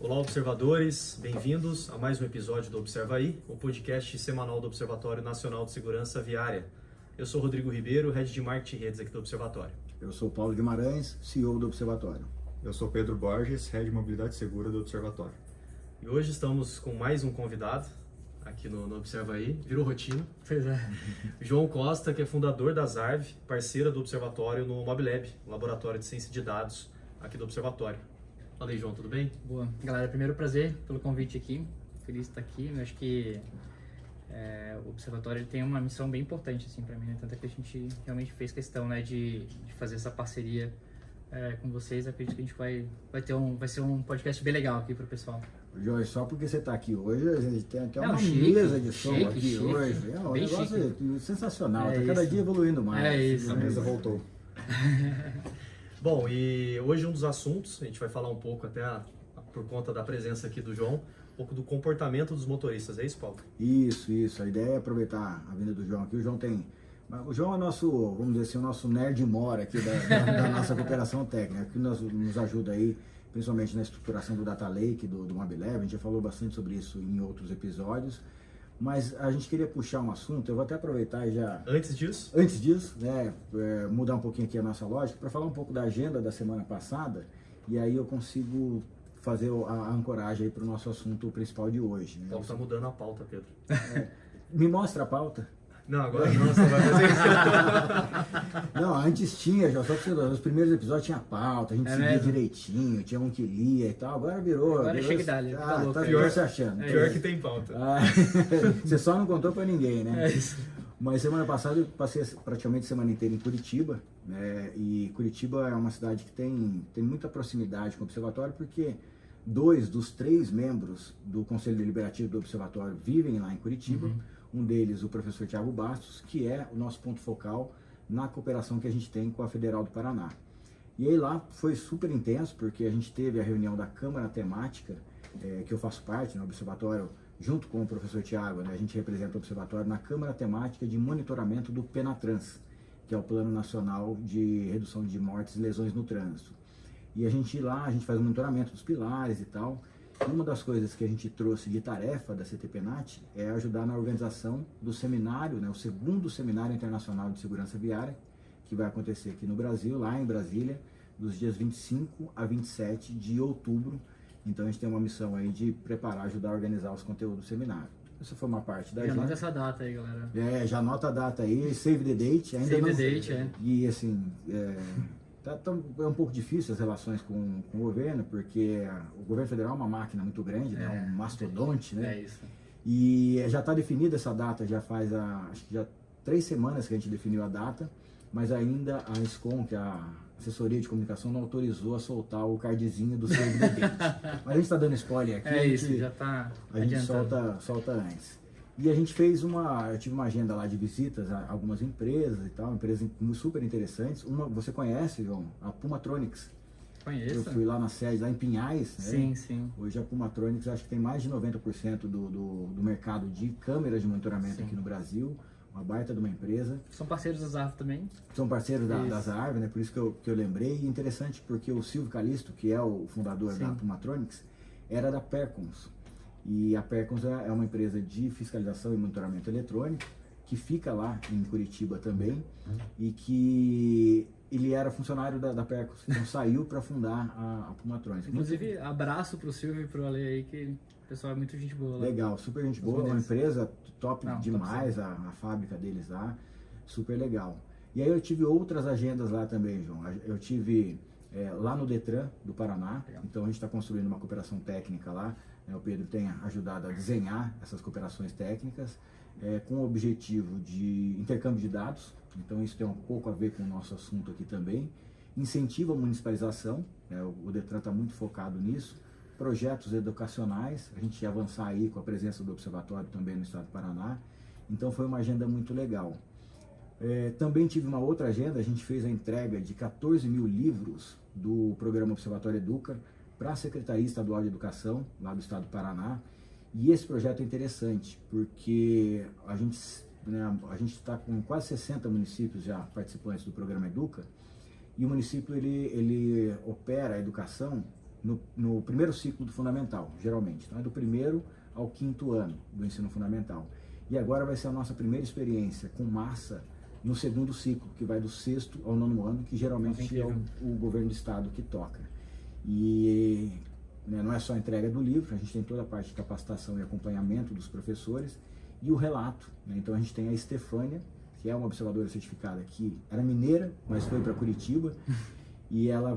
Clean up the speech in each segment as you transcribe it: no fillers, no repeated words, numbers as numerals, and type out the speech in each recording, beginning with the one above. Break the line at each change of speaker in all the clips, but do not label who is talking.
Olá, observadores, bem-vindos a mais um episódio do Observa Aí, o podcast semanal do Observatório Nacional de Segurança Viária. Eu sou Rodrigo Ribeiro, Head de Marketing e Redes aqui do Observatório.
Eu sou Paulo Guimarães, CEO do Observatório.
Eu sou Pedro Borges, Head de Mobilidade Segura do Observatório.
E hoje estamos com mais um convidado aqui no Observa Aí, virou rotina.
Pois é.
João Costa, que é fundador da Zarv, parceira do Observatório no MobLab, Laboratório de Ciência de Dados aqui do Observatório. Fala aí, João, tudo bem?
Boa. Galera, primeiro prazer pelo convite aqui. Feliz de estar aqui. Eu acho que o Observatório tem uma missão bem importante assim, para mim, né? Tanto é que a gente realmente fez questão, né, de fazer essa parceria com vocês. Acredito que a gente vai ser um podcast bem legal aqui para o pessoal.
João, só porque você está aqui hoje, a gente tem até uma
chique,
mesa de som
chique,
aqui
chique.
hoje. É um
Bem
negócio sensacional,
É
está cada
isso.
dia evoluindo mais.
É isso.
A mesa voltou.
Bom, e hoje um dos assuntos, a gente vai falar um pouco por conta da presença aqui do João, um pouco do comportamento dos motoristas, é isso, Paulo?
Isso. A ideia é aproveitar a vinda do João aqui. O João é nosso, vamos dizer assim, o nosso nerd mora aqui da nossa cooperação técnica, que nos ajuda aí, principalmente na estruturação do Data Lake, do MobLab. A gente já falou bastante sobre isso em outros episódios. Mas a gente queria puxar um assunto, eu vou até aproveitar e já...
Antes disso,
né, mudar um pouquinho aqui a nossa lógica, para falar um pouco da agenda da semana passada, e aí eu consigo fazer a ancoragem aí para o nosso assunto principal de hoje. Né?
Paulo está mudando a pauta, Pedro.
Me mostra a pauta.
Não, agora não, você vai fazer.
Não, antes tinha, já só que nos primeiros episódios tinha pauta, a gente seguia
mesmo?
direitinho, tinha um que lia e tal, agora virou...
Agora chega idade, tá louco.
Tá
Pior-
se achando.
Pior que tem pauta.
Você só não contou para ninguém, né?
É isso.
Mas semana passada eu passei praticamente a semana inteira em Curitiba, né? E Curitiba é uma cidade que tem muita proximidade com o Observatório, porque 2 dos 3 membros do Conselho Deliberativo do Observatório vivem lá em Curitiba. Um deles, o professor Tiago Bastos, que é o nosso ponto focal na cooperação que a gente tem com a Federal do Paraná. E aí lá foi super intenso, porque a gente teve a reunião da Câmara Temática, que eu faço parte, no Observatório, junto com o professor Tiago, né? A gente representa o Observatório na Câmara Temática de Monitoramento do PENATRANS, que é o Plano Nacional de Redução de Mortes e Lesões no Trânsito. E a gente faz o monitoramento dos pilares e tal. Uma das coisas que a gente trouxe de tarefa da CTPenat é ajudar na organização do seminário, né, o segundo Seminário Internacional de Segurança Viária, que vai acontecer aqui no Brasil, lá em Brasília, dos dias 25 a 27 de outubro. Então a gente tem uma missão aí de preparar, ajudar a organizar os conteúdos do seminário. Essa foi uma parte da
Já anota
agenda.
essa data aí, galera.
Já anota a data aí, save the date. Ainda
Save
não...
the date,
E assim, é um pouco difícil as relações com o governo, porque o governo federal é uma máquina muito grande, né? Um mastodonte, né?
É isso.
E já está definida essa data, já faz acho que já 3 semanas que a gente definiu a data, mas ainda a SCOM, que é a Assessoria de Comunicação, não autorizou a soltar o cardzinho do save the date. Mas a gente está dando spoiler aqui.
É isso, já tá
A gente
adiantando.
solta antes. E a gente fez eu tive uma agenda lá de visitas a algumas empresas e tal, empresas super interessantes. Uma, você conhece, João? A Pumatronics.
Conheço.
Eu fui lá na sede, lá em Pinhais, né?
Sim.
Hoje a Pumatronics acho que tem mais de 90% do mercado de câmeras de monitoramento aqui no Brasil. Uma baita de uma empresa.
São parceiros da ZAF também.
São parceiros da
Isso.
Zarv, né? Por isso que eu lembrei. E interessante porque o Silvio Calisto, que é o fundador da Pumatronics, era da Percons. E a Percons é uma empresa de fiscalização e monitoramento eletrônico que fica lá em Curitiba também e que ele era funcionário da Percons, então saiu para fundar a Pumatronics.
Inclusive, abraço pro Silvio e pro Ale aí, que o pessoal é muito gente boa lá.
Legal, super gente boa, uma empresa top
Não,
demais, a fábrica deles lá, super legal. E aí eu tive outras agendas lá também, João. Eu tive lá no Detran do Paraná, então a gente está construindo uma cooperação técnica lá. O Pedro tem ajudado a desenhar essas cooperações técnicas com o objetivo de intercâmbio de dados, então isso tem um pouco a ver com o nosso assunto aqui também. Incentiva a municipalização, né? O Detran está muito focado nisso. Projetos educacionais, a gente ia avançar aí com a presença do Observatório também no estado do Paraná. Então foi uma agenda muito legal. Também tive uma outra agenda, a gente fez a entrega de 14 mil livros do programa Observatório Educa para a Secretaria Estadual de Educação, lá do estado do Paraná. E esse projeto é interessante, porque a gente está com quase 60 municípios já participantes do programa Educa, e o município ele opera a educação no primeiro ciclo do fundamental, geralmente. Então é do primeiro ao quinto ano do ensino fundamental. E agora vai ser a nossa primeira experiência com massa no segundo ciclo, que vai do sexto ao nono ano, que geralmente é o governo do estado que toca. E não é só a entrega do livro, a gente tem toda a parte de capacitação e acompanhamento dos professores e o relato. Então a gente tem a Estefânia, que é uma observadora certificada que era mineira, mas foi para Curitiba, e ela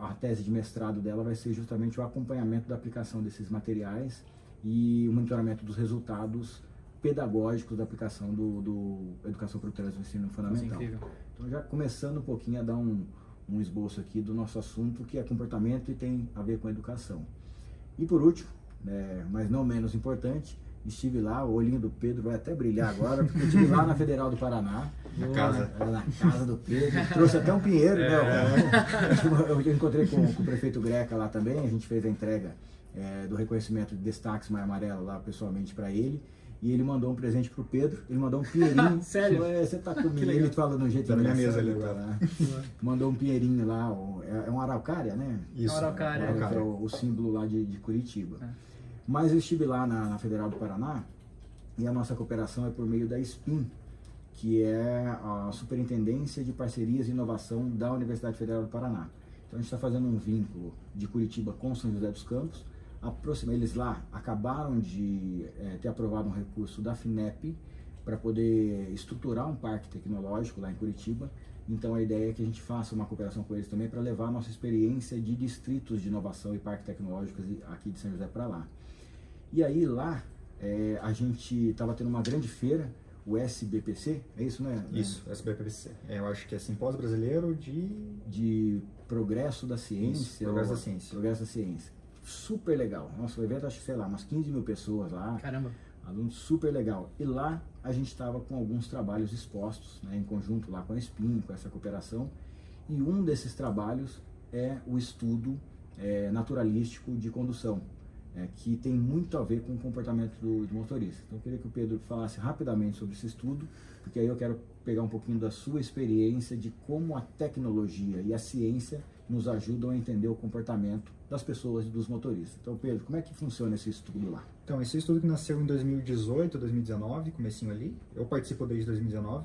a tese de mestrado dela vai ser justamente o acompanhamento da aplicação desses materiais e o monitoramento dos resultados pedagógicos da aplicação do Educação para o Trânsito no Ensino Fundamental. Então já começando um pouquinho a dar um esboço aqui do nosso assunto, que é comportamento e tem a ver com educação. E por último, mas não menos importante, estive lá, o olhinho do Pedro vai até brilhar agora, porque eu estive lá na Federal do Paraná,
na casa
do Pedro, trouxe até um pinheiro, eu encontrei com o prefeito Greca lá também, a gente fez a entrega do reconhecimento de destaques Maio Amarelo lá pessoalmente para ele, e ele mandou um presente pro Pedro, ele mandou um pinheirinho.
Sério?
Você tá comigo, ele fala no jeito
da minha
engraçado,
mesa ali agora.
Mandou um pinheirinho lá, é uma araucária, né?
Isso,
araucária.
O símbolo lá de Curitiba. Mas eu estive lá na Federal do Paraná e a nossa cooperação é por meio da SPIN, que é a Superintendência de Parcerias e Inovação da Universidade Federal do Paraná. Então a gente está fazendo um vínculo de Curitiba com São José dos Campos. Eles lá acabaram de ter aprovado um recurso da FINEP para poder estruturar um parque tecnológico lá em Curitiba. Então a ideia é que a gente faça uma cooperação com eles também para levar a nossa experiência de distritos de inovação e parques tecnológicos aqui de São José para lá. E aí lá a gente estava tendo uma grande feira, o SBPC, é isso, né?
Isso, SBPC. Eu acho que é Simpósio Brasileiro
de Progresso da Ciência.
Isso, Progresso da Ciência.
Progresso da Ciência. Super legal. Nossa, o evento, acho que, sei lá, umas 15 mil pessoas lá.
Caramba.
Alunos, super legal. E lá a gente estava com alguns trabalhos expostos, em conjunto lá com a SPIN, com essa cooperação. E um desses trabalhos é o estudo naturalístico de condução, que tem muito a ver com o comportamento do motorista. Então eu queria que o Pedro falasse rapidamente sobre esse estudo, porque aí eu quero pegar um pouquinho da sua experiência de como a tecnologia e a ciência nos ajudam a entender o comportamento das pessoas e dos motoristas. Então, Pedro, como é que funciona esse estudo lá?
Então, esse estudo que nasceu em 2018, 2019, comecinho ali, eu participo desde 2019,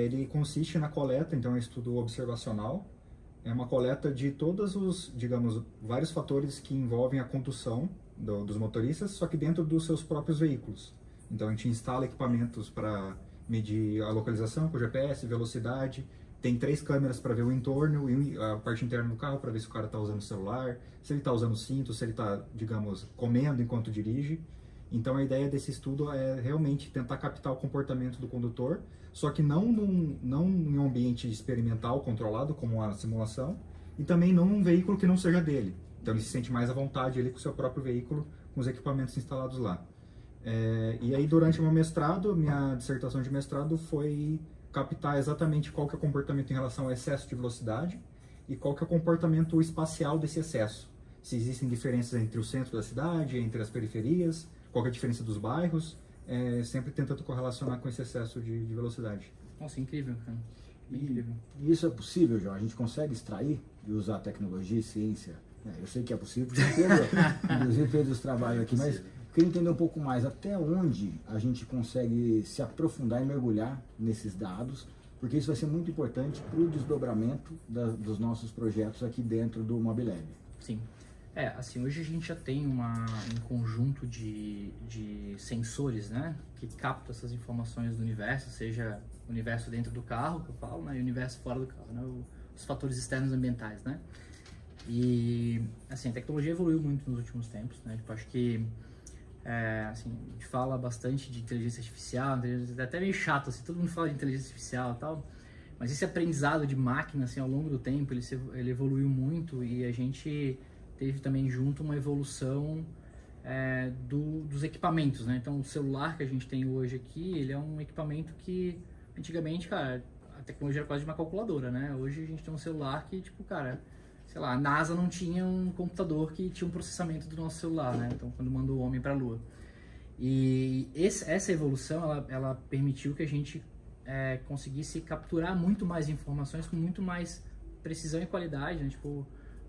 ele consiste na coleta, então é um estudo observacional, é uma coleta de todos os, digamos, vários fatores que envolvem a condução dos motoristas, só que dentro dos seus próprios veículos. Então, a gente instala equipamentos para medir a localização com GPS, velocidade. Tem 3 câmeras para ver o entorno e a parte interna do carro para ver se o cara está usando o celular, se ele está usando o cinto, se ele está, digamos, comendo enquanto dirige. Então a ideia desse estudo é realmente tentar captar o comportamento do condutor, só que não em um ambiente experimental controlado, como a simulação, e também não num veículo que não seja dele. Então ele se sente mais à vontade ali com o seu próprio veículo, com os equipamentos instalados lá. E aí durante o meu mestrado, minha dissertação de mestrado foi captar exatamente qual que é o comportamento em relação ao excesso de velocidade e qual que é o comportamento espacial desse excesso. Se existem diferenças entre o centro da cidade, entre as periferias, qual que é a diferença dos bairros, sempre tentando correlacionar com esse excesso de velocidade.
Nossa, incrível, cara. Incrível.
E isso é possível, João? A gente consegue extrair e usar tecnologia e ciência? Eu sei que é possível, porque o Pedro, inclusive, fez os trabalhos aqui, mas queria entender um pouco mais até onde a gente consegue se aprofundar e mergulhar nesses dados, porque isso vai ser muito importante para o desdobramento dos nossos projetos aqui dentro do Mobilab.
Sim. Assim, hoje a gente já tem um conjunto de sensores, né, que captam essas informações do universo, seja o universo dentro do carro, que eu falo, né, e o universo fora do carro, né, os fatores externos ambientais, né. E, assim, a tecnologia evoluiu muito nos últimos tempos, né, tipo, acho que assim, a gente fala bastante de inteligência artificial, é até meio chato, assim, todo mundo fala de inteligência artificial e tal, mas esse aprendizado de máquina, assim, ao longo do tempo, ele evoluiu muito e a gente teve também junto uma evolução dos equipamentos, né? Então, o celular que a gente tem hoje aqui, ele é um equipamento que, antigamente, cara, a tecnologia era quase de uma calculadora, né? Hoje a gente tem um celular que, tipo, cara, sei lá, a NASA não tinha um computador que tinha um processamento do nosso celular, né? Então, quando mandou o homem para a Lua. E essa evolução, ela permitiu que a gente conseguisse capturar muito mais informações com muito mais precisão e qualidade, né? Tipo,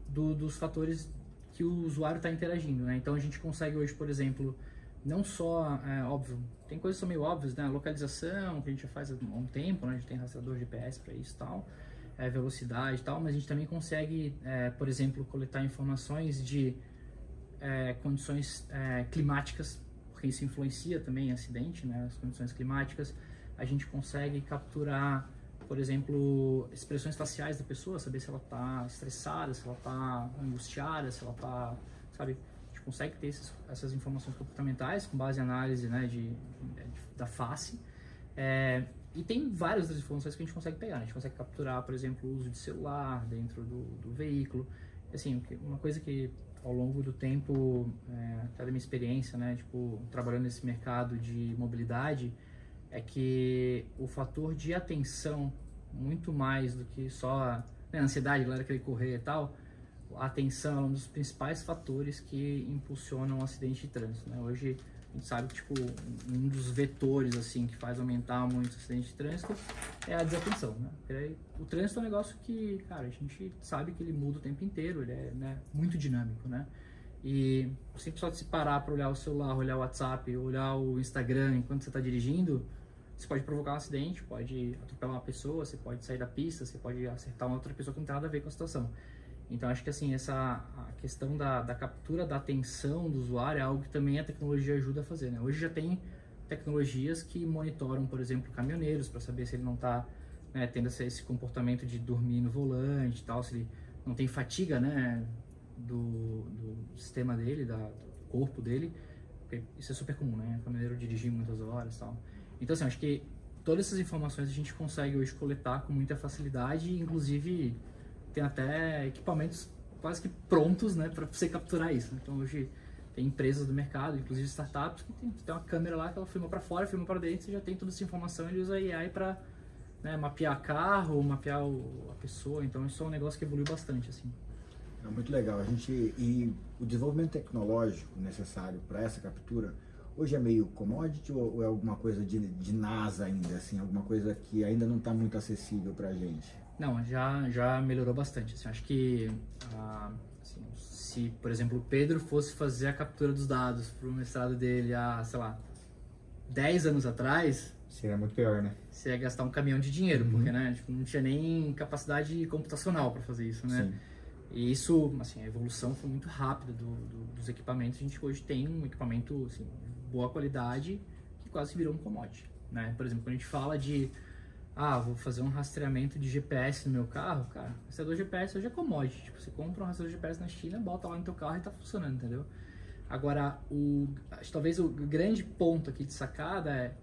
dos fatores que o usuário está interagindo, né? Então a gente consegue hoje, por exemplo, não só, óbvio, tem coisas que são meio óbvias, né? Localização, que a gente já faz há um tempo, né? A gente tem rastreador GPS para isso e tal, velocidade e tal, mas a gente também consegue, por exemplo, coletar informações de condições climáticas, porque isso influencia também acidente, né? As condições climáticas. A gente consegue capturar, por exemplo, expressões faciais da pessoa, saber se ela está estressada, se ela está angustiada, se ela está, sabe? A gente consegue ter essas informações comportamentais com base em análise, né, da face. E tem várias das informações que a gente consegue pegar, né? A gente consegue capturar, por exemplo, o uso de celular dentro do veículo. Assim, uma coisa que ao longo do tempo, até da minha experiência, né, tipo, trabalhando nesse mercado de mobilidade, é que o fator de atenção, muito mais do que só a ansiedade, a galera querer correr e tal, a atenção é um dos principais fatores que impulsionam o acidente de trânsito, né? Hoje a gente sabe que tipo, um dos vetores assim, que faz aumentar muito o acidente de trânsito é a desatenção, né? Porque o trânsito é um negócio que, cara, a gente sabe que ele muda o tempo inteiro, ele é, né, muito dinâmico, né? E sempre só de se parar para olhar o celular, olhar o WhatsApp, olhar o Instagram enquanto você está dirigindo, você pode provocar um acidente, pode atropelar uma pessoa, você pode sair da pista, você pode acertar uma outra pessoa que não tem nada a ver com a situação. Então, acho que assim, a questão da captura da atenção do usuário é algo que também a tecnologia ajuda a fazer, né? Hoje já tem tecnologias que monitoram, por exemplo, caminhoneiros, para saber se ele não está, né, tendo esse comportamento de dormir no volante e tal, se ele não tem fatiga, né, do sistema dele, do corpo dele, porque isso é super comum, né? O caminhoneiro dirigir muitas horas e tal. Então, assim, acho que todas essas informações a gente consegue hoje coletar com muita facilidade, inclusive tem até equipamentos quase que prontos, né, para você capturar isso. Então, hoje tem empresas do mercado, inclusive startups, que tem uma câmera lá que ela filma para fora, filma para dentro, você já tem toda essa informação e usa a AI para, né, mapear carro, mapear a pessoa. Então, isso é um negócio que evoluiu bastante, assim.
É muito legal. E o desenvolvimento tecnológico necessário para essa captura hoje é meio commodity ou é alguma coisa de NASA ainda, assim, alguma coisa que ainda não está muito acessível para a gente?
Não, já melhorou bastante. Assim, acho que assim, se, por exemplo, o Pedro fosse fazer a captura dos dados para o mestrado dele há, sei lá, 10 anos atrás,
Seria muito pior, né?
você ia gastar um caminhão de dinheiro, porque, né, tipo, não tinha nem capacidade computacional para fazer isso, né?
Sim.
E isso, assim, a evolução foi muito rápida dos equipamentos. A gente hoje tem um equipamento, assim, de boa qualidade que quase virou um commodity, né? Por exemplo, quando a gente fala de, vou fazer um rastreamento de GPS no meu carro, cara, rastreador GPS hoje é commodity. Tipo, você compra um rastreador de GPS na China, bota lá no teu carro e tá funcionando, entendeu? Agora, talvez o grande ponto aqui de sacada é,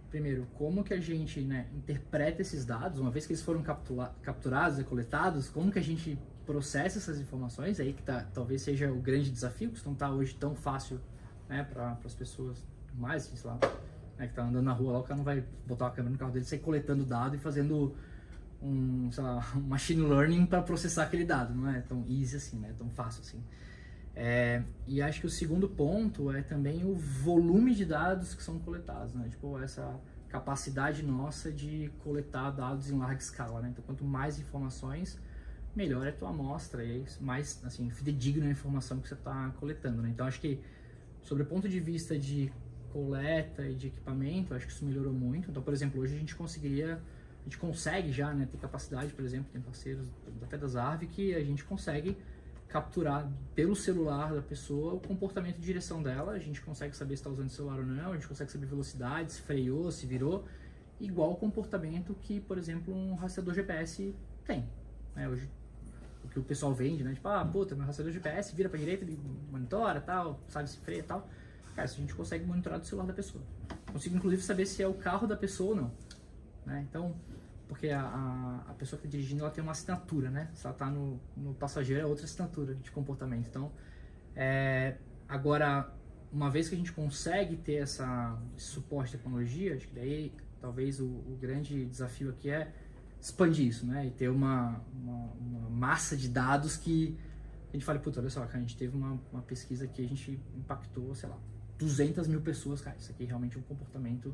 primeiro, como que a gente, né, interpreta esses dados, uma vez que eles foram capturados e coletados, como que a gente processa essas informações, aí que talvez seja o grande desafio, que não está hoje tão fácil, né, para as pessoas mais, sei lá, né, que tá andando na rua lá, o cara não vai botar a câmera no carro dele, sair coletando dado e fazendo um machine learning para processar aquele dado, não é tão easy assim, né, tão fácil assim. E acho que o segundo ponto é também o volume de dados que são coletados, né? Tipo, essa capacidade nossa de coletar dados em larga escala, né? Então, quanto mais informações, melhor é a tua amostra e mais, assim, fidedigna a informação que você está coletando, né? Então, acho que, sobre o ponto de vista de coleta e de equipamento, acho que isso melhorou muito. Então, por exemplo, hoje a gente consegue já, né, ter capacidade, por exemplo, tem parceiros até da Zarve que a gente consegue capturar pelo celular da pessoa o comportamento de direção dela, a gente consegue saber se está usando o celular ou não, a gente consegue saber velocidade, se freou, se virou, igual o comportamento que, por exemplo, um rastreador GPS tem, né? Hoje, o que o pessoal vende, né? Tipo, puta, meu rastreador GPS vira para direita, ele monitora, tal, sabe se freia e tal. Cara, isso a gente consegue monitorar do celular da pessoa. Consigo, inclusive, saber se é o carro da pessoa ou não, né? Então, porque a pessoa que está dirigindo, ela tem uma assinatura, né? Se ela está no passageiro, é outra assinatura de comportamento. Então, agora, uma vez que a gente consegue ter esse suporte de tecnologia, acho que daí, talvez, o grande desafio aqui é expandir isso, né? E ter uma massa de dados que a gente fala, puta, olha só, cara, a gente teve uma pesquisa que a gente impactou, sei lá, 200 mil pessoas, cara, isso aqui realmente é um comportamento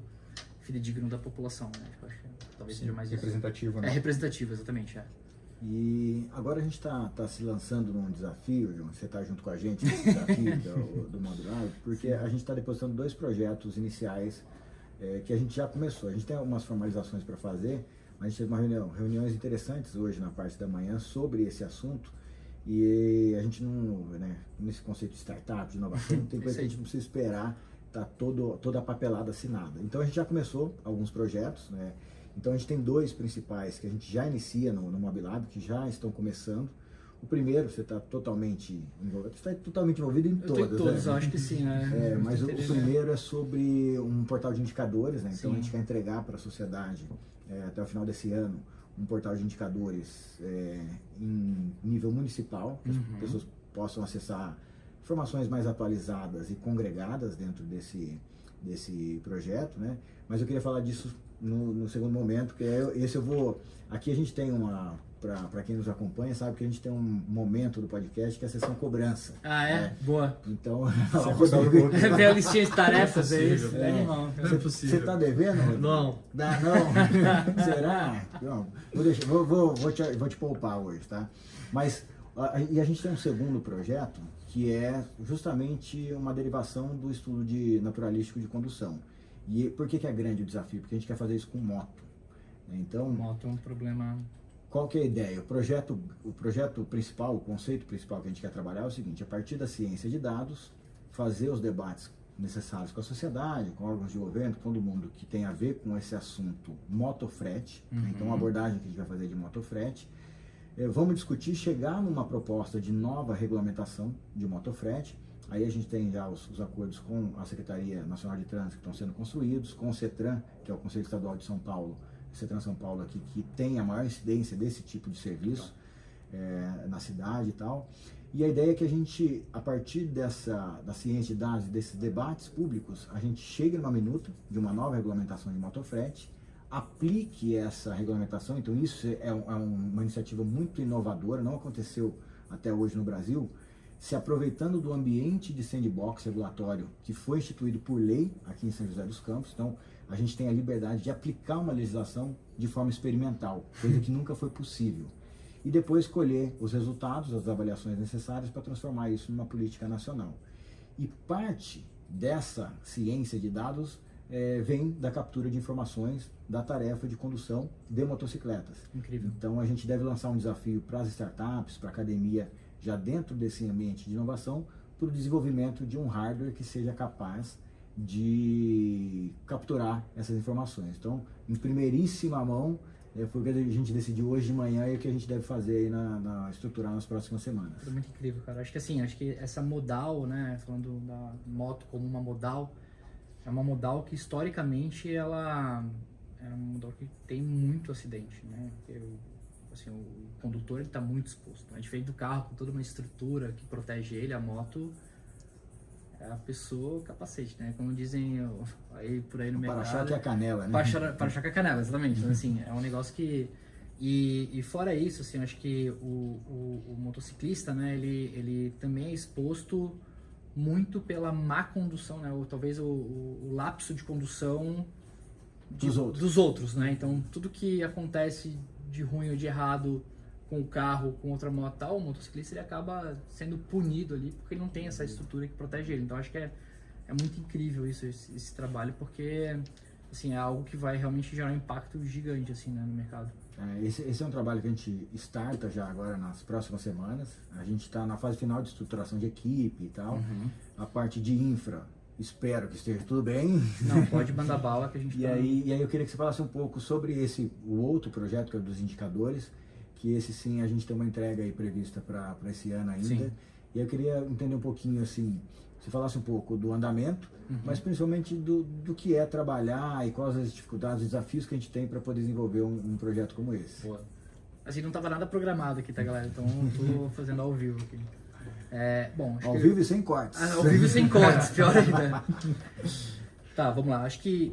fidedigno da população, né? Acho que talvez seja mais
representativo,
isso.
né?
É representativo, exatamente,
E agora a gente está se lançando num desafio, João, você está junto com a gente nesse desafio do modular, porque a gente está depositando 2 projetos iniciais que a gente já começou. A gente tem algumas formalizações para fazer, mas a gente teve reuniões interessantes hoje na parte da manhã sobre esse assunto. E a gente não, né, nesse conceito de startup, de inovação, tem coisa que a gente não precisa esperar, tá toda a papelada assinada. Então a gente já começou alguns projetos, né? Então a gente tem 2 principais que a gente já inicia no Mobilab, que já estão começando. O primeiro, você está totalmente envolvido em todas.
Em todos,
né?
Acho que sim, né?
Mas o primeiro é sobre um portal de indicadores, né? Então
Sim.
a gente quer entregar para a sociedade, até o final desse ano, um portal de indicadores em nível municipal, que as pessoas possam acessar informações mais atualizadas e congregadas dentro desse projeto, né? Mas eu queria falar disso no segundo momento, que aqui a gente tem para quem nos acompanha, sabe que a gente tem um momento do podcast que é a sessão cobrança.
Ah, é?
Né?
Então,
Então,
ver a listinha de tarefas, é isso?
Não
É animal.
Não é possível.
Você tá devendo? Rodrigo?
Não.
Não? Será? Não. Vou te poupar hoje, tá? Mas, e a gente tem um segundo projeto, que é justamente uma derivação do estudo naturalístico de condução. E por que é grande o desafio? Porque a gente quer fazer isso com moto. Então,
Moto é um problema...
qual que é a ideia? O projeto principal, o conceito principal que a gente quer trabalhar é o seguinte: a partir da ciência de dados, fazer os debates necessários com a sociedade, com órgãos de governo, com todo mundo que tem a ver com esse assunto motofrete. Então, uma abordagem que a gente vai fazer de motofrete. Vamos discutir, chegar numa proposta de nova regulamentação de motofrete. Aí a gente tem já os acordos com a Secretaria Nacional de Trânsito que estão sendo construídos, com o CETRAN, que é o Conselho Estadual de São Paulo, CETRAN São Paulo aqui, que tem a maior incidência desse tipo de serviço na cidade e tal. E a ideia é que a gente, a partir da ciência de dados e desses debates públicos, a gente chegue numa minuta de uma nova regulamentação de motofrete, aplique essa regulamentação. Então isso é uma iniciativa muito inovadora, não aconteceu até hoje no Brasil, se aproveitando do ambiente de sandbox regulatório que foi instituído por lei aqui em São José dos Campos. Então, a gente tem a liberdade de aplicar uma legislação de forma experimental, coisa que nunca foi possível. E depois colher os resultados, as avaliações necessárias para transformar isso numa política nacional. E parte dessa ciência de dados vem da captura de informações da tarefa de condução de motocicletas.
Incrível.
Então, a gente deve lançar um desafio para as startups, para a academia, já dentro desse ambiente de inovação, para o desenvolvimento de um hardware que seja capaz de capturar essas informações. Então, em primeiríssima mão, foi o que a gente decidiu hoje de manhã e o que a gente deve fazer aí estruturar nas próximas semanas.
Tudo muito incrível, cara. Acho que essa modal, né, falando da moto como uma modal, é uma modal que historicamente ela é uma modal que tem muito acidente, né? O condutor ele está muito exposto. A diferente do carro com toda uma estrutura que protege ele, a moto é a pessoa, o capacete, né? Como dizem aí por aí no mercado.
Para-choque é a canela, né?
Para-choque é a canela, exatamente. Então, assim, é um negócio que... E fora isso, assim, eu acho que o motociclista, né, ele também é exposto muito pela má condução, né? Ou talvez o lapso de condução dos outros, né? Então, tudo que acontece de ruim ou de errado com o carro, com outra moto tal, o motociclista ele acaba sendo punido ali porque ele não tem essa estrutura que protege ele. Então acho que é muito incrível esse trabalho, porque assim, é algo que vai realmente gerar um impacto gigante assim, né, no mercado.
Esse é um trabalho que a gente starta já agora nas próximas semanas. A gente está na fase final de estruturação de equipe e tal. A parte de infra, espero que esteja tudo bem.
Não, pode mandar bala que a gente
E aí eu queria que você falasse um pouco sobre o outro projeto, que é o dos indicadores, que esse sim a gente tem uma entrega aí prevista para esse ano ainda.
Sim.
E eu queria entender um pouquinho assim, você falasse um pouco do andamento, mas principalmente do que é trabalhar e quais as dificuldades, os desafios que a gente tem para poder desenvolver um projeto como esse.
Boa. Assim, não estava nada programado aqui, tá, galera? Então estou fazendo ao vivo aqui. Bom,
ao vivo e sem cortes.
Ao vivo e sem cortes, pior ainda. Tá, vamos lá. Acho que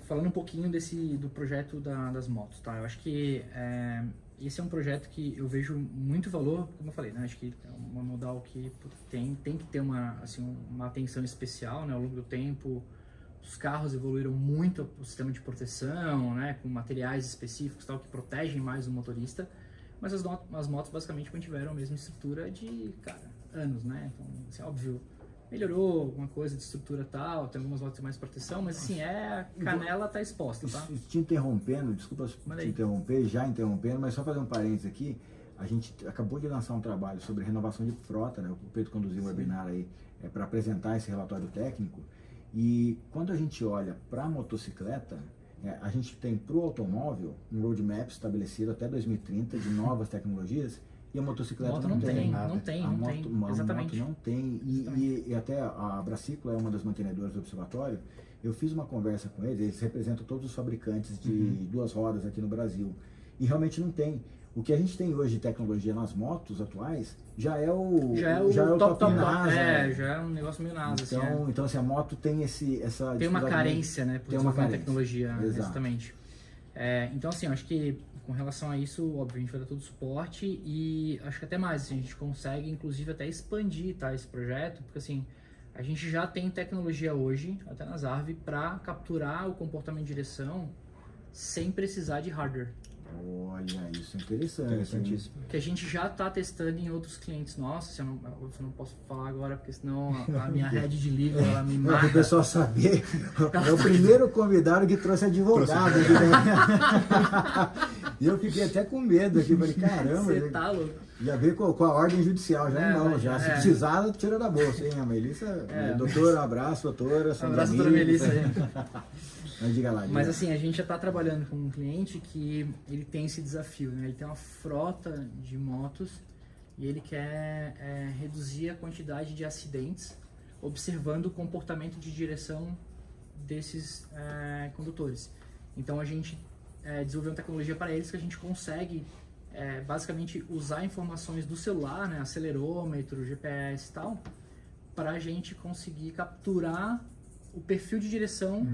falando um pouquinho do projeto das motos, tá? Eu acho que esse é um projeto que eu vejo muito valor, como eu falei, né? Acho que é uma modal que tem que ter uma atenção especial, né? Ao longo do tempo, os carros evoluíram muito o sistema de proteção, né? Com materiais específicos, tal, que protegem mais o motorista. mas as motos basicamente mantiveram a mesma estrutura de, cara, anos, né? Então, assim, óbvio, melhorou alguma coisa de estrutura e tal, tem algumas motos com mais proteção, mas assim, a canela tá exposta, tá?
Te interrompendo, desculpa te interromper, já interrompendo, mas só fazer um parênteses aqui, a gente acabou de lançar um trabalho sobre renovação de frota, né? O Pedro conduziu um webinar aí para apresentar esse relatório técnico, e quando a gente olha para a motocicleta, a gente tem para o automóvel um roadmap estabelecido até 2030 de novas tecnologias, e a motocicleta não tem nada.
Não tem,
exatamente. Moto não tem. E até a Braciclo é uma das mantenedoras do observatório. Eu fiz uma conversa com eles representam todos os fabricantes de duas rodas aqui no Brasil. E realmente não tem. O que a gente tem hoje de tecnologia nas motos atuais já é o top NASA.
Já é um negócio meio NASA.
Então assim, a moto tem essa...
Tem uma carência, né? Por desenvolver tecnologia,
Exato.
exatamente. Então assim, eu acho que com relação a isso, óbvio, a gente vai dar todo o suporte e acho que até mais, assim, a gente consegue inclusive até expandir, tá, esse projeto, porque assim, a gente já tem tecnologia hoje, até nas ARV, para capturar o comportamento de direção sem precisar de hardware.
Olha, isso é interessantíssimo.
Que a gente já está testando em outros clientes nossos, eu não posso falar agora, porque senão a minha rede de livro, ela me mata.
Para o pessoal saber, é o primeiro convidado que trouxe advogado. E eu fiquei até com medo aqui, falei, caramba.
Você tá louco.
Já veio com a ordem judicial, já. Se precisar, tira da bolsa, hein? A Melissa, doutora, um abraço, doutora.
Um abraço, doutora Melissa aí.
Mas diga lá.
Mas assim, a gente já está trabalhando com um cliente que ele tem esse desafio, né? Ele tem uma frota de motos e ele quer reduzir a quantidade de acidentes observando o comportamento de direção desses condutores. Então a gente desenvolveu uma tecnologia para eles que a gente consegue basicamente usar informações do celular, né? Acelerômetro, GPS e tal, para a gente conseguir capturar o perfil de direção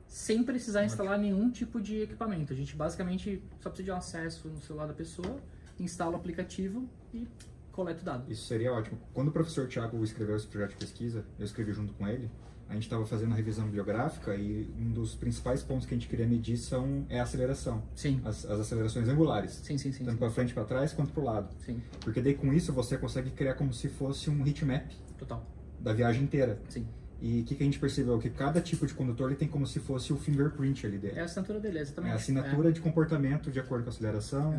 sem precisar instalar nenhum tipo de equipamento. A gente basicamente só precisa de um acesso no celular da pessoa, instala o aplicativo e coleta o dado.
Isso seria ótimo. Quando o professor Thiago escreveu esse projeto de pesquisa, eu escrevi junto com ele, a gente estava fazendo a revisão bibliográfica e um dos principais pontos que a gente queria medir é a aceleração.
Sim.
As acelerações angulares.
Sim.
Tanto para frente, para trás, quanto para o lado.
Sim.
Porque daí com isso você consegue criar como se fosse um heatmap.
Total.
Da viagem inteira.
Sim.
E o que a gente percebeu? Que cada tipo de condutor ele tem como se fosse o fingerprint ali dele.
É a assinatura dele, exatamente.
É a assinatura de comportamento de acordo com a aceleração,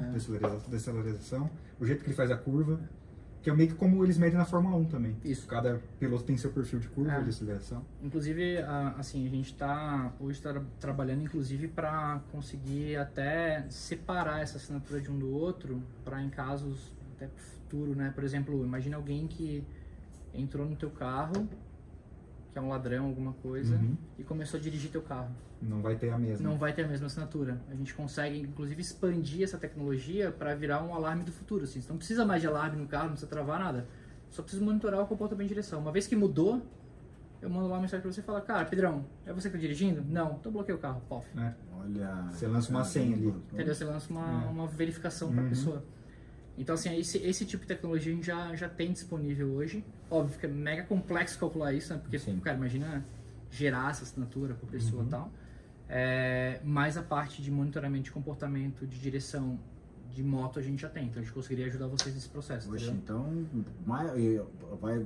deceleração, o jeito que ele faz a curva, que é meio que como eles medem na Fórmula 1 também.
Isso.
Cada piloto tem seu perfil de curva de aceleração.
Inclusive, assim, a gente está hoje trabalhando inclusive para conseguir até separar essa assinatura de um do outro, para em casos até futuro, né? Por exemplo, imagina alguém que entrou no teu carro, que é um ladrão, alguma coisa, e começou a dirigir teu carro.
Não vai ter a mesma.
Não vai ter a mesma assinatura. A gente consegue, inclusive, expandir essa tecnologia para virar um alarme do futuro. Assim. Você não precisa mais de alarme no carro, não precisa travar nada. Só precisa monitorar o comportamento de direção. Uma vez que mudou, eu mando lá uma mensagem para você e falo, cara, Pedrão, é você que está dirigindo? Não, então bloqueei o carro. Pof.
Olha...
Você lança uma senha ali.
Entendeu? Você lança uma verificação para a pessoa. Então, assim, esse tipo de tecnologia a gente já tem disponível hoje. Óbvio que é mega complexo calcular isso, né? Porque, cara, imagina gerar essa assinatura por pessoa e tal. Mas a parte de monitoramento de comportamento, de direção de moto a gente já tem. Então, a gente conseguiria ajudar vocês nesse processo.
Poxa, então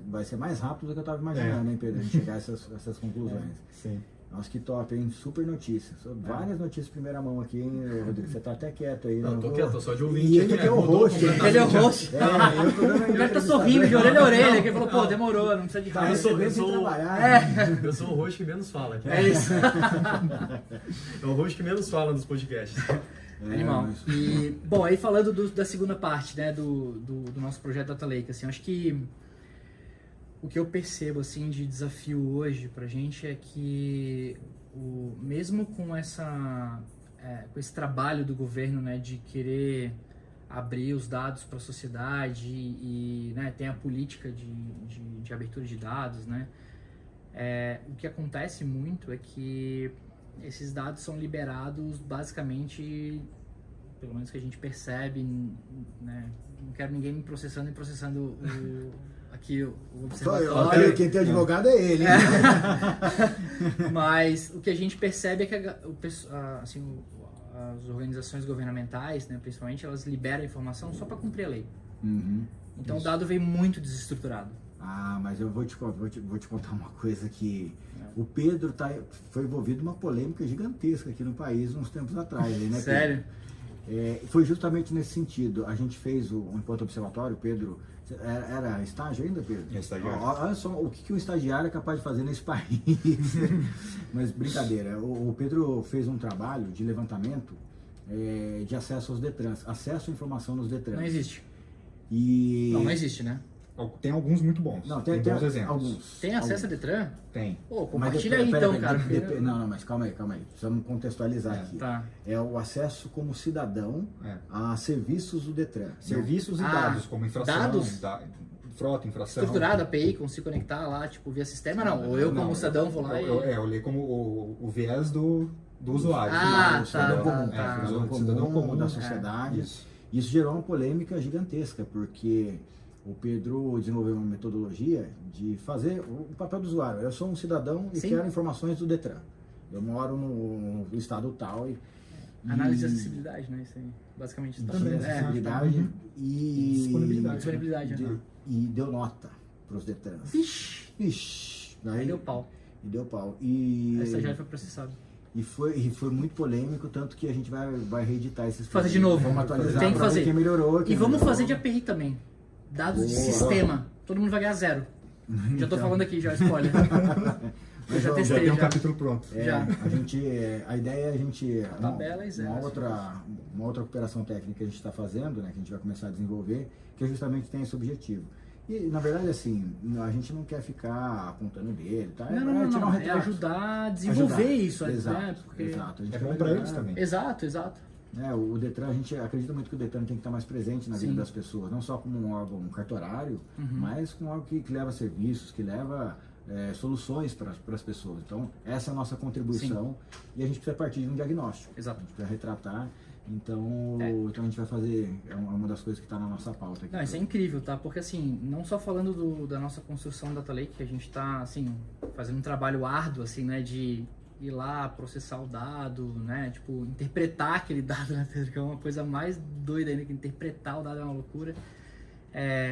vai ser mais rápido do que eu estava imaginando, hein, Pedro? A gente chegar a essas conclusões.
Sim.
Nossa, que top, hein? Super notícia. Várias notícias de primeira mão aqui, hein, Rodrigo? Você tá até quieto aí.
Não, tô quieto, tô só de ouvinte.
E ele que é o host.
Ele é o host. O cara tá sorrindo de orelha a orelha, que ele falou, pô, demorou, não precisa de
Tá
raiva.
Eu sou o host que menos fala aqui.
É isso.
É o host que menos fala nos podcasts.
Animal. E, bom, aí falando da segunda parte, né, do nosso projeto Data Lake, assim, acho que o que eu percebo, assim, de desafio hoje pra gente é que, mesmo com com esse trabalho do governo, né, de querer abrir os dados para a sociedade e né, tem a política de abertura de dados, né, o que acontece muito é que esses dados são liberados basicamente, pelo menos que a gente percebe, né, não quero ninguém me processando aqui o observatório.
Quem tem advogado é ele.
Mas o que a gente percebe é que a as organizações governamentais, né, principalmente, elas liberam a informação só para cumprir a lei. Então o dado veio muito desestruturado.
Ah, mas eu vou te contar uma coisa que o Pedro foi envolvido numa polêmica gigantesca aqui no país uns tempos atrás, né?
Sério?
Foi justamente nesse sentido. A gente fez enquanto observatório, Pedro, era estágio ainda, Pedro?
É estagiário.
Olha só o que um estagiário é capaz de fazer nesse país. Mas brincadeira, o Pedro fez um trabalho de levantamento de acesso aos DETRANs, acesso à informação nos DETRANs.
Não existe.
E...
Não existe, né?
Tem alguns muito bons.
Não,
tem bons exemplos.
alguns.
Tem acesso a Detran?
Tem.
Pô,
Mas
compartilha aí então, cara.
Não, mas calma aí. Precisamos contextualizar aqui.
Tá.
É o acesso como cidadão a serviços do DETRAN.
Serviços e dados, como infração,
dados?
Frota, infração.
Estruturada, API, com se conectar lá, tipo, via sistema, não. Ou eu como cidadão vou lá
Eu li como o viés do usuário.
Ah,
cidadão comum,
cidadão comum
da sociedade. Isso gerou uma polêmica gigantesca, porque o Pedro desenvolveu uma metodologia de fazer o papel do usuário. Eu sou um cidadão e quero informações do DETRAN. Eu moro no estado tal e...
Análise de acessibilidade, né? Isso aí. Basicamente.
Também, acessibilidade e
disponibilidade.
E deu nota para os DETRANs.
Vixe!
Daí
deu pau.
E
A estagiária foi processado.
E foi muito polêmico, tanto que a gente vai reeditar esses...
Fazer de novo.
Vamos atualizar.
Tem que fazer.
Quem melhorou,
e vamos fazer de API também. Dados de sistema. Todo mundo vai ganhar 0. Já tô falando aqui, já, spoiler. Eu já testei.
Já tem um capítulo pronto.
Já.
A ideia é a gente...
Tabela e 0.
Uma outra operação técnica que a gente está fazendo, né, que a gente vai começar a desenvolver, que justamente tem esse objetivo. E, na verdade, assim, a gente não quer ficar apontando o dedo, tá?
Não. É ajudar a desenvolver isso.
Exato,
né? Porque...
exato.
É bom para eles também.
Exato.
O DETRAN, a gente acredita muito que o DETRAN tem que estar mais presente na vida das pessoas, não só como um órgão cartorário, mas como algo que leva serviços, que leva soluções para as pessoas. Então, essa é a nossa contribuição e a gente precisa partir de um diagnóstico.
Exato.
A gente precisa retratar. Então a gente vai fazer, é uma das coisas que está na nossa pauta aqui.
Não, isso é incrível, tá? Porque assim, não só falando da nossa construção da Data Lake, que a gente está, assim, fazendo um trabalho árduo, assim, né, de ir lá, processar o dado, né, tipo, interpretar aquele dado, né, que é uma coisa mais doida ainda, que interpretar o dado é uma loucura,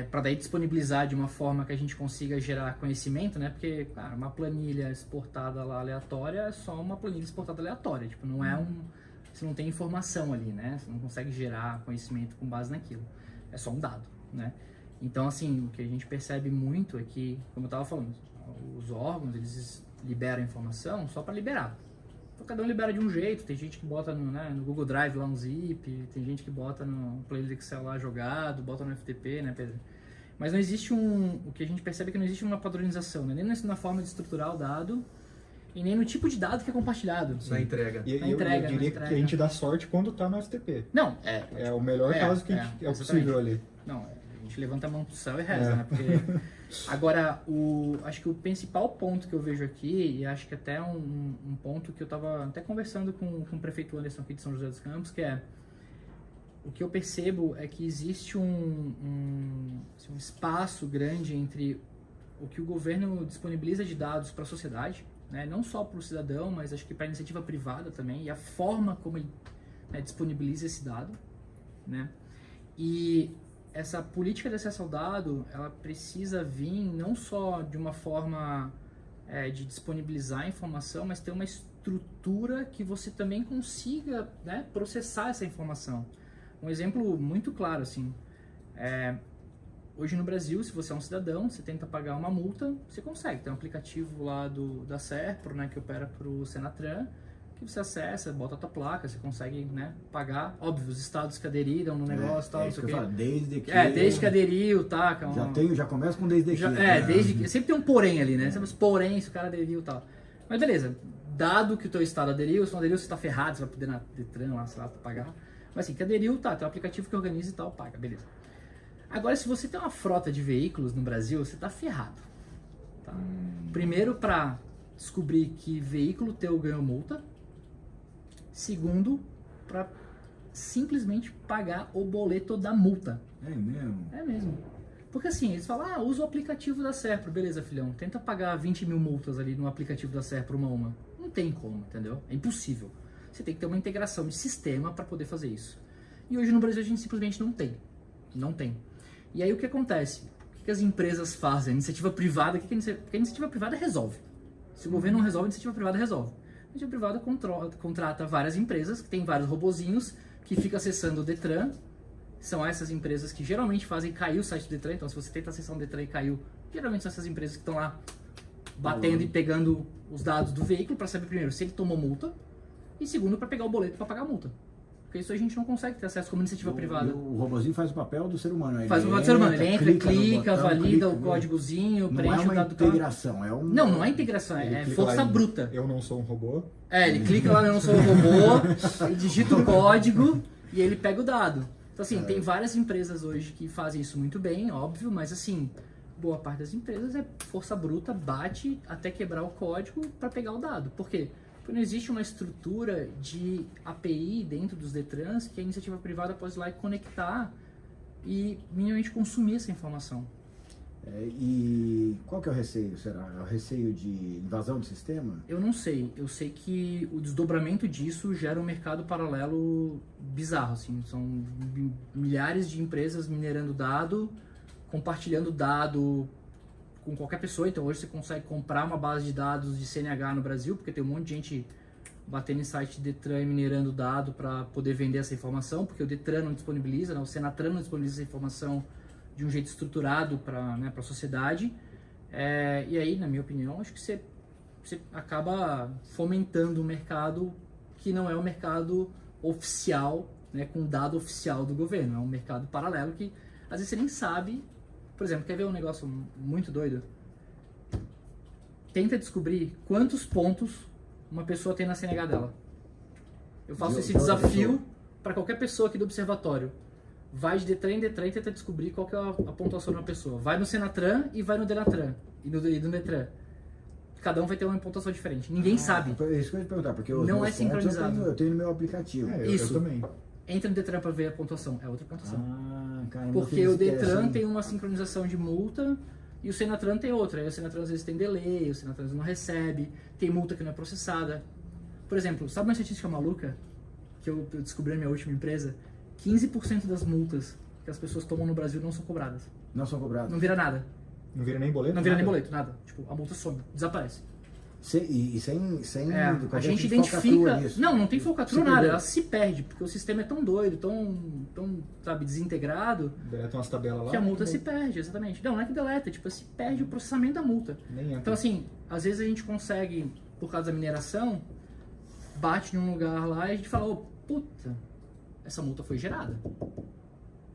para daí disponibilizar de uma forma que a gente consiga gerar conhecimento, né, porque, cara, uma planilha exportada lá aleatória é só uma planilha exportada aleatória, tipo, não é você não tem informação ali, né? Você não consegue gerar conhecimento com base naquilo. É só um dado, né? Então, assim, o que a gente percebe muito é que, como eu estava falando, os órgãos, eles liberam informação só para liberar. Então, cada um libera de um jeito. Tem gente que bota no Google Drive lá um zip, tem gente que bota no player de Excel lá jogado, bota no FTP, né, Pedro? Mas não existe o que a gente percebe é que não existe uma padronização, né? Nem na forma de estruturar o dado, e nem no tipo de dado que é compartilhado.
Na entrega.
Eu diria que a gente dá sorte quando está no FTP.
Não,
é o melhor caso que é possível ali.
Não, a gente levanta a mão pro céu e reza, né? Porque... Agora, acho que o principal ponto que eu vejo aqui, e acho que até um ponto que eu estava até conversando com o prefeito Anderson aqui de São José dos Campos, que é o que eu percebo é que existe um espaço grande entre o que o governo disponibiliza de dados para a sociedade, né? Não só para o cidadão, mas acho que para a iniciativa privada também, e a forma como ele disponibiliza esse dado, né? E essa política de acesso ao dado, ela precisa vir não só de uma forma de disponibilizar a informação, mas ter uma estrutura que você também consiga, né, processar essa informação. Um exemplo muito claro, assim, hoje no Brasil, se você é um cidadão, você tenta pagar uma multa, você consegue. Tem um aplicativo lá da Serpro, né, que opera para o Senatran, que você acessa, bota a tua placa, você consegue, né, pagar. Óbvio, os estados que aderiram no negócio, tal, não sei o quê.
Desde que...
desde que aderiu, tá?
Já começa com desde que.
Desde que. Sempre tem um porém ali, né? Porém, se o cara aderiu e tal. Mas beleza, dado que o teu estado aderiu, se não aderiu, você tá ferrado, você vai poder na Detran lá, sei lá, pagar. Mas assim, que aderiu, tá, tem um aplicativo que organiza e tal, paga, beleza. Agora, se você tem uma frota de veículos no Brasil, você tá ferrado. Tá? Primeiro, pra descobrir que veículo teu ganhou multa. Segundo, para simplesmente pagar o boleto da multa.
É mesmo?
É mesmo. Porque assim, eles falam, usa o aplicativo da Serpro. Beleza, filhão, tenta pagar 20 mil multas ali no aplicativo da Serpro uma. Não tem como, entendeu? É impossível. você tem que ter uma integração de sistema para poder fazer isso. E hoje no Brasil a gente simplesmente não tem. Não tem. E aí o que acontece? O que as empresas fazem? A iniciativa privada, porque a iniciativa privada resolve. Se o governo não resolve, a iniciativa privada resolve. A iniciativa privada contrata várias empresas que tem vários robozinhos que ficam acessando o Detran. São essas empresas que geralmente fazem cair o site do Detran. Então, se você tenta acessar um Detran e caiu, geralmente são essas empresas que estão lá batendo e pegando os dados do veículo para saber, primeiro, se ele tomou multa e, segundo, para pegar o boleto para pagar a multa. Porque isso a gente não consegue ter acesso como iniciativa privada.
O robozinho faz o papel do ser humano.
Faz o papel do ser humano. Ele entra, clica, valida o códigozinho, preenche o dado do carro.
Não é uma integração, é um...
Não é integração, é força bruta.
Eu não sou um robô.
Ele clica lá no Eu Não Sou um Robô, ele digita o código e ele pega o dado. Então, assim, tem várias empresas hoje que fazem isso muito bem, óbvio, mas, assim, boa parte das empresas é força bruta, bate até quebrar o código para pegar o dado. Por quê? Porque não existe uma estrutura de API dentro dos Detrans que a iniciativa privada pode ir lá e conectar e minimamente consumir essa informação.
E qual que é o receio, será? É o receio de invasão do sistema?
Eu não sei. Eu sei que o desdobramento disso gera um mercado paralelo bizarro, assim. São milhares de empresas minerando dado, compartilhando dado com qualquer pessoa. Então hoje você consegue comprar uma base de dados de CNH no Brasil, porque tem um monte de gente batendo em site Detran e minerando dado para poder vender essa informação, porque o Detran não disponibiliza, né? O Senatran não disponibiliza essa informação de um jeito estruturado para a sociedade. E aí, na minha opinião, acho que você acaba fomentando um mercado que não é o mercado oficial, né, com dado oficial do governo. É um mercado paralelo que às vezes você nem sabe. Por exemplo, quer ver um negócio muito doido? Tenta descobrir quantos pontos uma pessoa tem na CNH dela. Eu faço esse desafio para qualquer pessoa aqui do observatório. Vai de Detran em Detran e tenta descobrir qual que é a pontuação de uma pessoa. Vai no Senatran e vai no Denatran. E no Detran. Cada um vai ter uma pontuação diferente. Ninguém sabe.
É isso que eu ia te perguntar, porque
não é sincronizado.
Eu tenho no meu aplicativo.
Eu também.
Entra no Detran para ver a pontuação. É outra pontuação.
Caramba,
porque o Detran tem uma sincronização de multa e o Senatran tem outra. Aí o Senatran às vezes tem delay, o Senatran às vezes não recebe, tem multa que não é processada. Por exemplo, sabe uma estatística maluca que eu descobri na minha última empresa? 15% das multas que as pessoas tomam no Brasil não são cobradas.
Não são cobradas?
Não vira nada.
Não vira nem boleto?
Não vira nem boleto, nada. Tipo, a multa some, desaparece.
E sem
a gente identifica...
Nisso.
Não tem falcatrua nada. Ela se perde, porque o sistema é tão doido, tão sabe, desintegrado...
Deleta umas tabelas lá.
Que a multa se perde, exatamente. Não é que deleta, tipo, se perde o processamento da multa. Então, assim, às vezes a gente consegue, por causa da mineração, bate em um lugar lá e a gente fala, puta, essa multa foi gerada.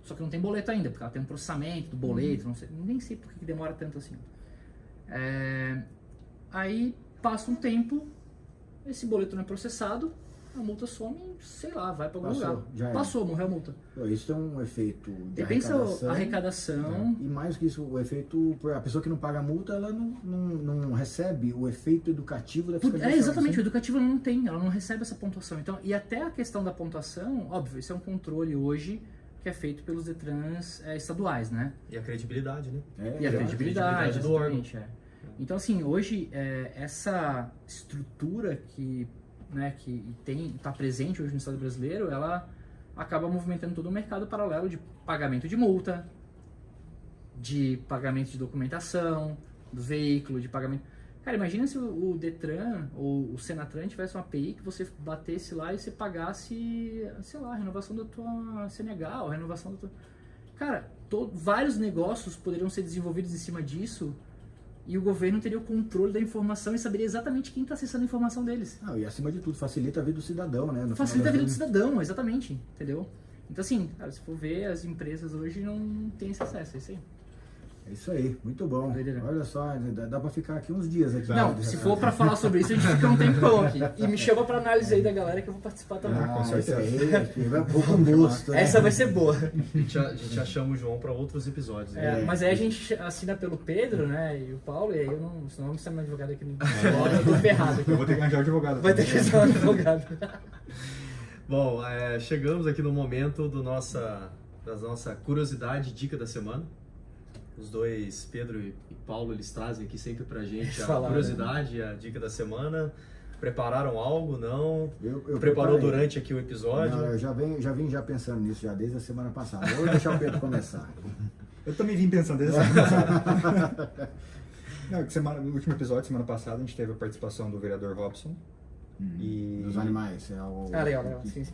Só que não tem boleto ainda, porque ela tem um processamento do boleto, não sei, nem sei por que demora tanto assim. Aí passa um tempo, esse boleto não é processado, a multa some, sei lá, vai para algum lugar. Passou, morreu a multa.
Isso tem um efeito de
pensa arrecadação.
E mais que isso, o efeito, a pessoa que não paga a multa, ela não recebe o efeito educativo da fiscalização.
Exatamente, o educativo ela não tem, ela não recebe essa pontuação. Então, e até a questão da pontuação, óbvio, isso é um controle hoje que é feito pelos Detrans estaduais, né?
E a credibilidade, né?
E a credibilidade do órgão. Então, assim, hoje, essa estrutura que está presente hoje no Estado brasileiro, ela acaba movimentando todo o mercado paralelo de pagamento de multa, de pagamento de documentação do veículo, de pagamento... Cara, imagina se o Detran ou o Senatran tivesse uma API que você batesse lá e você pagasse, sei lá, a renovação da tua CNH, ou a renovação da tua... Cara, vários negócios poderiam ser desenvolvidos em cima disso e o governo teria o controle da informação e saberia exatamente quem está acessando a informação deles.
E acima de tudo, facilita a vida do cidadão, né?
Facilita a vida do cidadão, exatamente, entendeu? Então, assim, cara, se for ver, as empresas hoje não têm esse acesso, é isso aí.
É isso aí, muito bom. Olha só, dá pra ficar aqui uns dias aqui.
Não, se for pra falar sobre isso, a gente fica um tempão aqui. E me chama pra análise aí da galera que eu vou participar também.
Com certeza. Vai com gosto.
Essa vai ser boa.
A gente já chama o João pra outros episódios.
Mas aí a gente assina pelo Pedro, né, e o Paulo, e aí eu não... Senão eu não preciso mais advogado aqui no escritório, eu tô ferrado aqui.
Eu vou ter que arranjar um advogado.
Vai ter que arranjar um advogado.
Bom, chegamos aqui no momento da nossa curiosidade, dica da semana. Os dois, Pedro e Paulo, eles trazem aqui sempre pra gente a curiosidade, a dica da semana. Prepararam algo? Não?
Eu
Preparou
preparei.
durante aqui o episódio?
Não, eu já vim pensando nisso já desde a semana passada. Eu vou deixar o Pedro começar.
Eu também vim pensando desde a semana passada. Não, no último episódio, semana passada, a gente teve a participação do vereador Robson. E
Dos animais. É o...
Legal. Sim.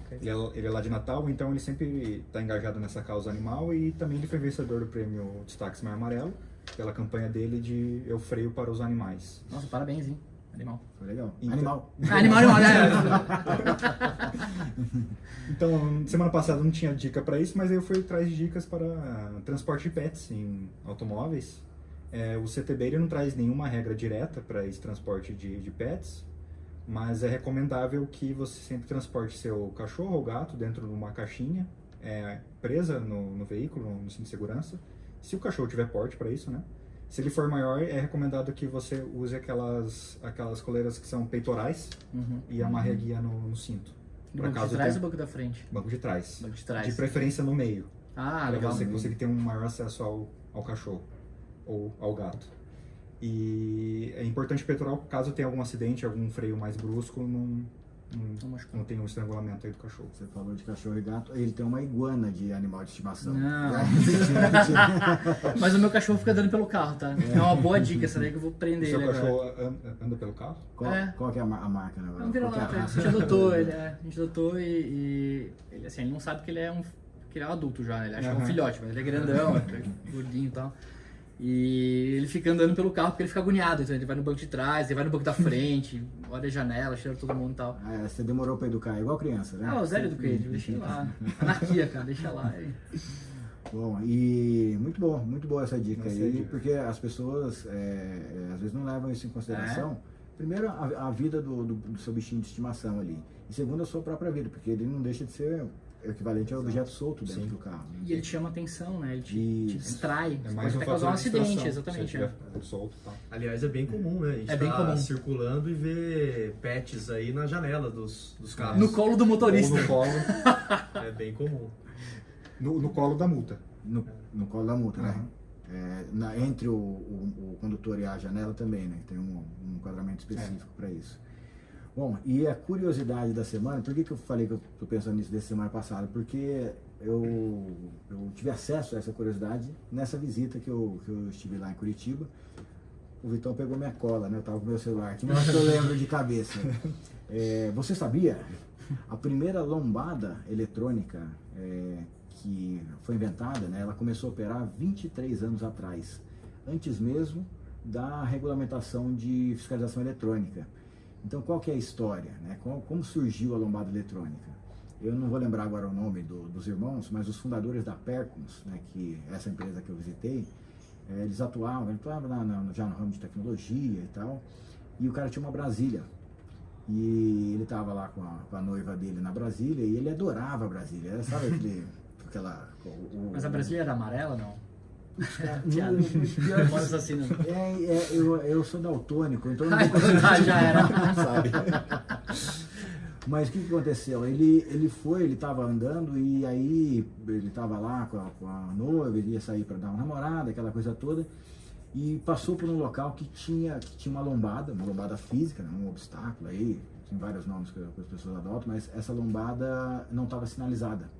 ele é lá de Natal, então ele sempre está engajado nessa causa animal e também ele foi vencedor do prêmio Destaque Mar Amarelo, pela campanha dele de Eu Freio para os Animais.
Nossa, parabéns, hein? Animal.
Foi legal.
Então-
Animal.
Animal, né?
Então, semana passada não tinha dica para isso, mas eu fui atrás de dicas para transporte de pets em automóveis. O CTB ele não traz nenhuma regra direta para esse transporte de pets, mas é recomendável que você sempre transporte seu cachorro ou gato dentro de uma caixinha presa no veículo, no cinto de segurança. Se o cachorro tiver porte para isso, né? Se ele for maior, é recomendado que você use aquelas coleiras que são peitorais e amarre a guia no cinto.
No
Por
banco de
acaso
trás
tem-
ou banco da frente?
Banco de trás.
Banco de trás.
De preferência no meio.
Ah,
Para
legal.
você conseguir ter um maior acesso ao cachorro ou ao gato. E é importante peitoral, caso tenha algum acidente, algum freio mais brusco, não tem um estrangulamento aí do cachorro.
Você falou de cachorro e gato. Ele tem uma iguana de animal de estimação.
Não.
Já-
Mas o meu cachorro fica andando pelo carro, tá? É uma boa dica essa daí que eu vou
O
prender
seu
ele agora.
cachorro anda pelo carro?
Qual que é a marca, né?
É um vira-lata, a gente adotou ele, a gente adotou e ele, assim, ele não sabe que ele é um adulto já, né? Ele acha que é um filhote, mas ele é grandão, é gordinho e tal. E ele fica andando pelo carro porque ele fica agoniado, então ele vai no banco de trás, ele vai no banco da frente, olha a janela, cheira todo mundo e tal.
Você demorou pra educar, é igual criança, né?
Ah, o Zé do Coelho, deixa ele lá. Anarquia, cara, deixa lá.
Bom, e muito boa essa dica
Essa
aí,
é a dica.
porque as pessoas às vezes não levam isso em consideração. Primeiro, a vida do seu bichinho de estimação ali. E segundo, a sua própria vida, porque ele não deixa de ser equivalente ao objeto solto dentro do carro.
E ele te chama atenção, né? Ele te
Isso.
distrai.
É
Você
mais
pode
um
até causar um
fator de
acidente,
distração,
exatamente.
se ele estiver solto e tal.
Aliás, é bem comum, né? A gente
É bem
tá
comum.
circulando e vê pets aí na janela dos carros.
No colo do motorista.
Ou no colo,
É bem comum.
no colo da multa.
No colo da multa, né? Entre o condutor e a janela também, né? Tem um enquadramento específico para isso. Bom, e a curiosidade da semana, por que eu falei que eu tô pensando nisso desde semana passada? Porque eu tive acesso a essa curiosidade nessa visita que eu estive lá em Curitiba. O Vitão pegou minha cola, né? Eu tava com meu celular aqui, mas eu lembro de cabeça. Você sabia? A primeira lombada eletrônica que foi inventada, né? Ela começou a operar 23 anos atrás, antes mesmo da regulamentação de fiscalização eletrônica. Então, qual que é a história, né? Como surgiu a lombada eletrônica? Eu não vou lembrar agora o nome dos irmãos, mas os fundadores da Percons, né, que é essa empresa que eu visitei, eles atuavam já no ramo de tecnologia e tal, e o cara tinha uma Brasília. E ele estava lá com a noiva dele na Brasília, e ele adorava a Brasília. Sabe
Mas a Brasília era amarela, não?
Pior-
Mas assim, não.
eu sou daltônico, então eu não vou conseguir
Já era.
sabe? Mas o que aconteceu? Ele estava andando e aí ele estava lá com a noiva, ele ia sair para dar uma namorada, aquela coisa toda, e passou por um local que tinha uma lombada física, né, um obstáculo aí, tem vários nomes que as pessoas adotam, mas essa lombada não estava sinalizada.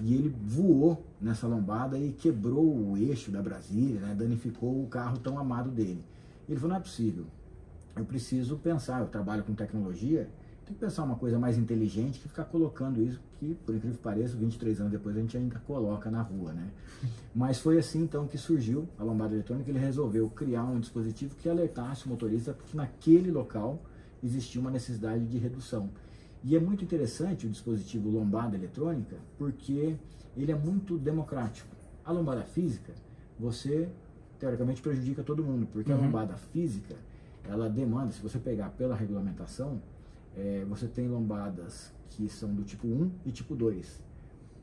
E ele voou nessa lombada e quebrou o eixo da Brasília, né, danificou o carro tão amado dele. Ele falou, não é possível, eu preciso pensar, eu trabalho com tecnologia, tem que pensar uma coisa mais inteligente que ficar colocando isso, que por incrível que pareça, 23 anos depois a gente ainda coloca na rua, né? Mas foi assim então que surgiu a lombada eletrônica, ele resolveu criar um dispositivo que alertasse o motorista que naquele local existia uma necessidade de redução. E é muito interessante o dispositivo lombada eletrônica, porque ele é muito democrático. A lombada física, você teoricamente prejudica todo mundo, porque a lombada física, ela demanda, se você pegar pela regulamentação, você tem lombadas que são do tipo 1 e tipo 2,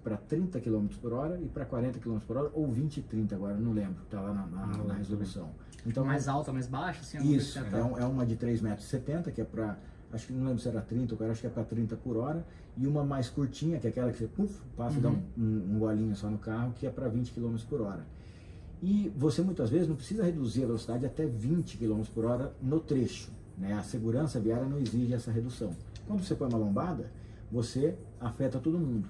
para 30 km por hora e para 40 km por hora, ou 20 e 30 agora, não lembro, está lá na resolução. Então,
Mais alta, mais baixa, assim? alguma
isso,
coisa assim,
é uma de 3,70 metros, que é para, acho que não lembro se era 30, agora acho que é para 30 por hora, e uma mais curtinha, que é aquela que você passa e dá um golinho só no carro, que é para 20 km por hora. E você muitas vezes não precisa reduzir a velocidade até 20 km por hora no trecho. né? A segurança viária não exige essa redução. Quando você põe uma lombada, você afeta todo mundo.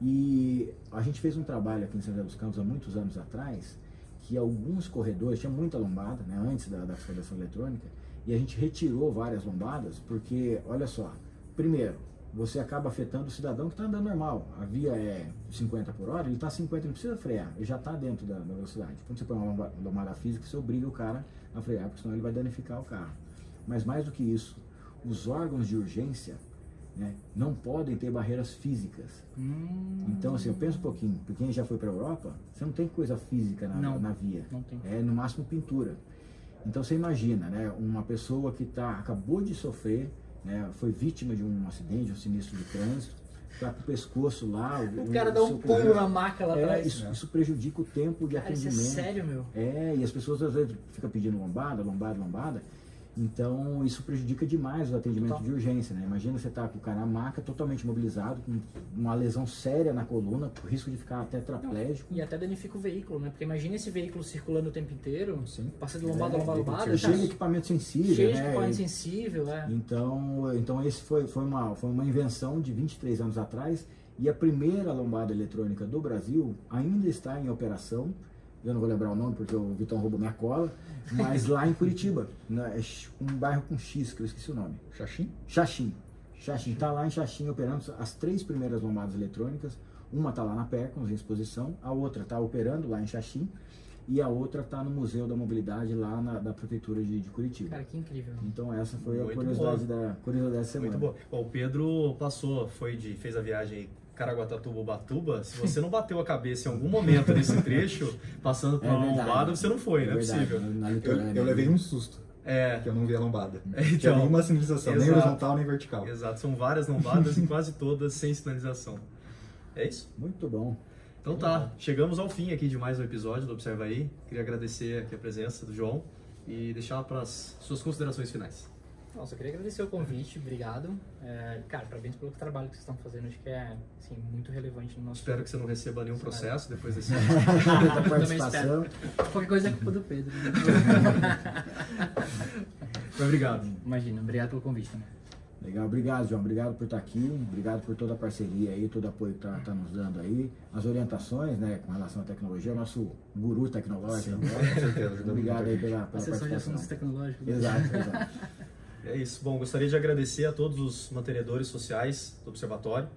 E a gente fez um trabalho aqui em São José dos Campos há muitos anos atrás, que alguns corredores, tinha muita lombada, né, antes da fiscalização eletrônica, e a gente retirou várias lombadas, porque, olha só, primeiro, você acaba afetando o cidadão que está andando normal. A via é 50 por hora, ele está 50, não precisa frear, ele já está dentro da velocidade. Quando você põe uma lombada física, você obriga o cara a frear, porque senão ele vai danificar o carro. Mas mais do que isso, os órgãos de urgência, né, não podem ter barreiras físicas. Então, assim, eu penso um pouquinho, porque quem já foi para a Europa, você não tem coisa física na via.
Não tem.
É no máximo pintura. Então você imagina, né, uma pessoa que acabou de sofrer, né, foi vítima de um acidente, um sinistro de trânsito, está com o pescoço lá.
O cara dá um pulo na maca lá atrás.
Isso prejudica o tempo de atendimento.
Isso é sério, meu?
E as pessoas às vezes ficam pedindo lombada. Então, isso prejudica demais o atendimento de urgência, né? Imagina você estar com o cara na maca, totalmente imobilizado, com uma lesão séria na coluna, com risco de ficar tetraplégico.
E até danifica o veículo, né? Porque imagina esse veículo circulando o tempo inteiro,
Sim.
passa de lombada, lombada.
Cheio de equipamento sensível,
Cheio de
né?
equipamento sensível,
Então esse foi uma invenção de 23 anos atrás, e a primeira lombada eletrônica do Brasil ainda está em operação. Eu não vou lembrar o nome porque o Vitão roubou minha cola, mas lá em Curitiba, né, um bairro com X, que eu esqueci o nome.
Xaxim?
Xaxim. Está lá em Xaxim operando as 3 primeiras lombadas eletrônicas. Uma está lá na Percons, em exposição, a outra está operando lá em Xaxim, e a outra está no Museu da Mobilidade lá da Prefeitura de Curitiba.
Cara, que incrível.
Então essa foi a
Muito
curiosidade da semana.
Muito bom. Bom, o Pedro fez a viagem aí Caraguatatuba, Ubatuba. Se você não bateu a cabeça em algum momento nesse trecho, passando por uma lombada, você não foi, não é possível.
Eu levei um susto, que eu não vi a lombada. Não tinha nenhuma sinalização, nem horizontal nem vertical.
Exato, são várias lombadas e quase todas sem sinalização. É isso?
Muito bom.
Então tá, chegamos ao fim aqui de mais um episódio do Observa Aí. Queria agradecer aqui a presença do João e deixar para as suas considerações finais.
Nossa, eu queria agradecer o convite, obrigado. Cara, parabéns pelo trabalho que vocês estão fazendo, acho que é assim, muito relevante no nosso...
Espero que você não receba nenhum processo depois desse...
Da participação.
Qualquer coisa é culpa do Pedro.
Obrigado.
Imagina, obrigado pelo convite também.
Legal, obrigado, João. Obrigado por estar aqui, obrigado por toda a parceria aí, todo o apoio que tá nos dando aí, as orientações, né, com relação à tecnologia, o nosso guru tecnológico.
Com certeza.
Obrigado aí pela
Assessor de
participação.
assuntos tecnológicos.
Exato.
É isso. Bom, gostaria de agradecer a todos os mantenedores sociais do Observatório,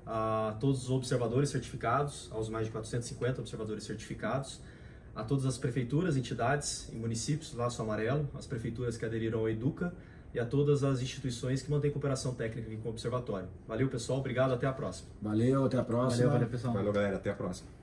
a todos os observadores certificados, aos mais de 450 observadores certificados, a todas as prefeituras, entidades e municípios, Laço Amarelo, as prefeituras que aderiram ao Educa e a todas as instituições que mantêm cooperação técnica aqui com o Observatório. Valeu, pessoal. Obrigado. Até a próxima.
Valeu, até a próxima.
Valeu, pessoal.
Valeu, galera. Até a próxima.